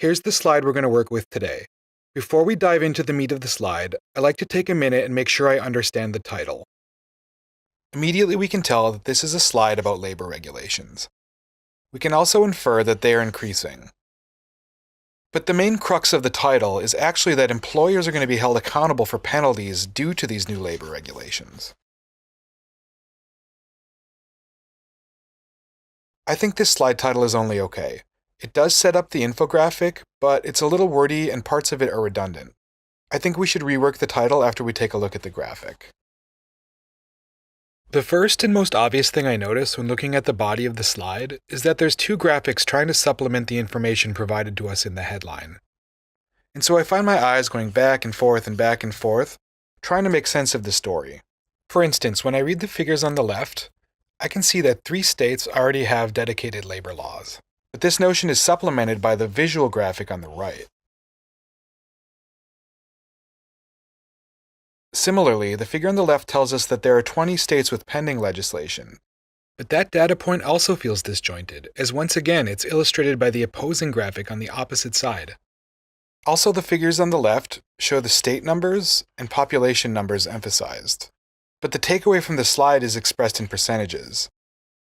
Here's the slide we're going to work with today. Before we dive into the meat of the slide, I like to take a minute and make sure I understand the title. Immediately we can tell that this is a slide about labor regulations. We can also infer that they are increasing. But the main crux of the title is actually that employers are going to be held accountable for penalties due to these new labor regulations. I think this slide title is only okay. It does set up the infographic, but it's a little wordy and parts of it are redundant. I think we should rework the title after we take a look at the graphic. The first and most obvious thing I notice when looking at the body of the slide is that there's two graphics trying to supplement the information provided to us in the headline. And so I find my eyes going back and forth, trying to make sense of the story. For instance, when I read the figures on the left, I can see that 3 states already have dedicated labor laws. But this notion is supplemented by the visual graphic on the right. Similarly, the figure on the left tells us that there are 20 states with pending legislation. But that data point also feels disjointed, as once again it's illustrated by the opposing graphic on the opposite side. Also, the figures on the left show the state numbers and population numbers emphasized. But the takeaway from the slide is expressed in percentages.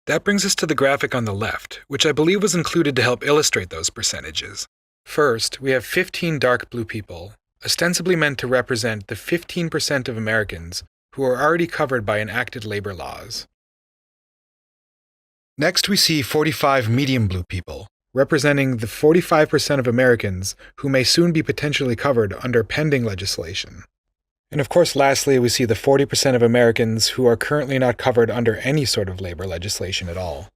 That brings us to the graphic on the left, which I believe was included to help illustrate those percentages. First, we have 15 dark blue people, ostensibly meant to represent the 15% of Americans who are already covered by enacted labor laws. Next, we see 45 medium blue people, representing the 45% of Americans who may soon be potentially covered under pending legislation. And of course, lastly, we see the 40% of Americans who are currently not covered under any sort of labor legislation at all.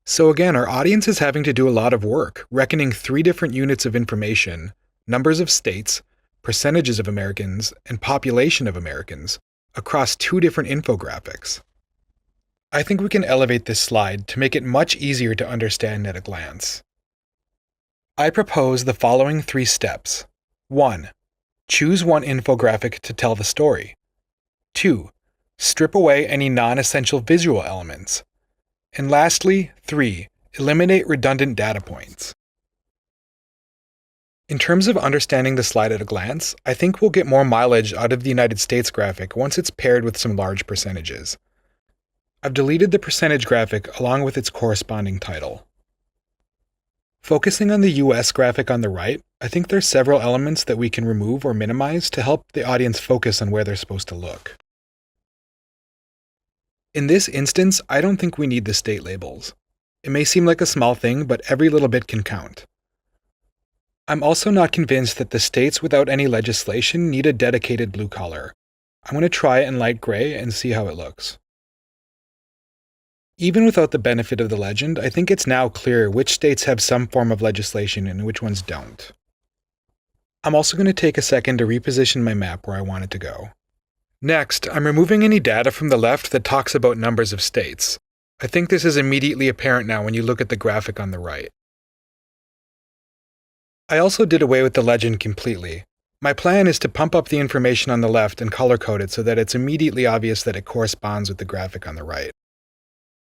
So again, our audience is having to do a lot of work, reckoning 3 different units of information: numbers of states, percentages of Americans, and population of Americans, across 2 different infographics. I think we can elevate this slide to make it much easier to understand at a glance. I propose the following 3 steps. 1. Choose one infographic to tell the story. 2. Strip away any non-essential visual elements. And lastly, 3. Eliminate redundant data points. In terms of understanding the slide at a glance, I think we'll get more mileage out of the United States graphic once it's paired with some large percentages. I've deleted the percentage graphic along with its corresponding title. Focusing on the US graphic on the right, I think there's several elements that we can remove or minimize to help the audience focus on where they're supposed to look. In this instance, I don't think we need the state labels. It may seem like a small thing, but every little bit can count. I'm also not convinced that the states without any legislation need a dedicated blue color. I'm going to try it in light gray and see how it looks. Even without the benefit of the legend, I think it's now clear which states have some form of legislation and which ones don't. I'm also going to take a second to reposition my map where I want it to go. Next, I'm removing any data from the left that talks about numbers of states. I think this is immediately apparent now when you look at the graphic on the right. I also did away with the legend completely. My plan is to pump up the information on the left and color code it so that it's immediately obvious that it corresponds with the graphic on the right.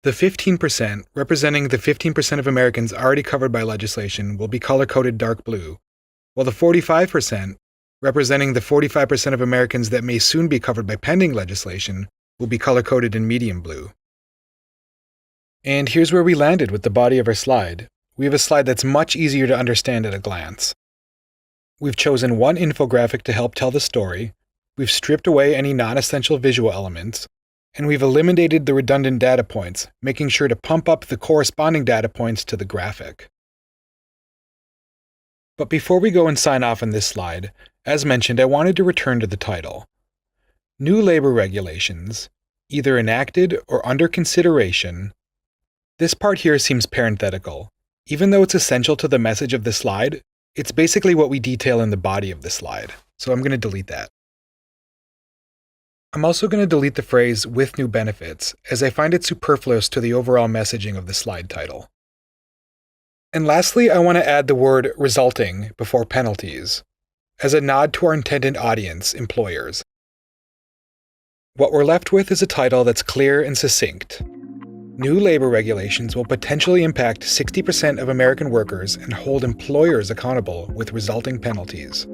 The 15%, representing the 15% of Americans already covered by legislation, will be color-coded dark blue, while the 45%, representing the 45% of Americans that may soon be covered by pending legislation, will be color-coded in medium blue. And here's where we landed with the body of our slide. We have a slide that's much easier to understand at a glance. We've chosen one infographic to help tell the story, we've stripped away any non-essential visual elements, and we've eliminated the redundant data points, making sure to pump up the corresponding data points to the graphic. But before we go and sign off on this slide, as mentioned, I wanted to return to the title. New labor regulations, either enacted or under consideration. This part here seems parenthetical. Even though it's essential to the message of the slide, it's basically what we detail in the body of the slide, so I'm going to delete that. I'm also going to delete the phrase "with new benefits," as I find it superfluous to the overall messaging of the slide title. And lastly, I want to add the word "resulting" before penalties, as a nod to our intended audience, employers. What we're left with is a title that's clear and succinct. New labor regulations will potentially impact 60% of American workers and hold employers accountable with resulting penalties.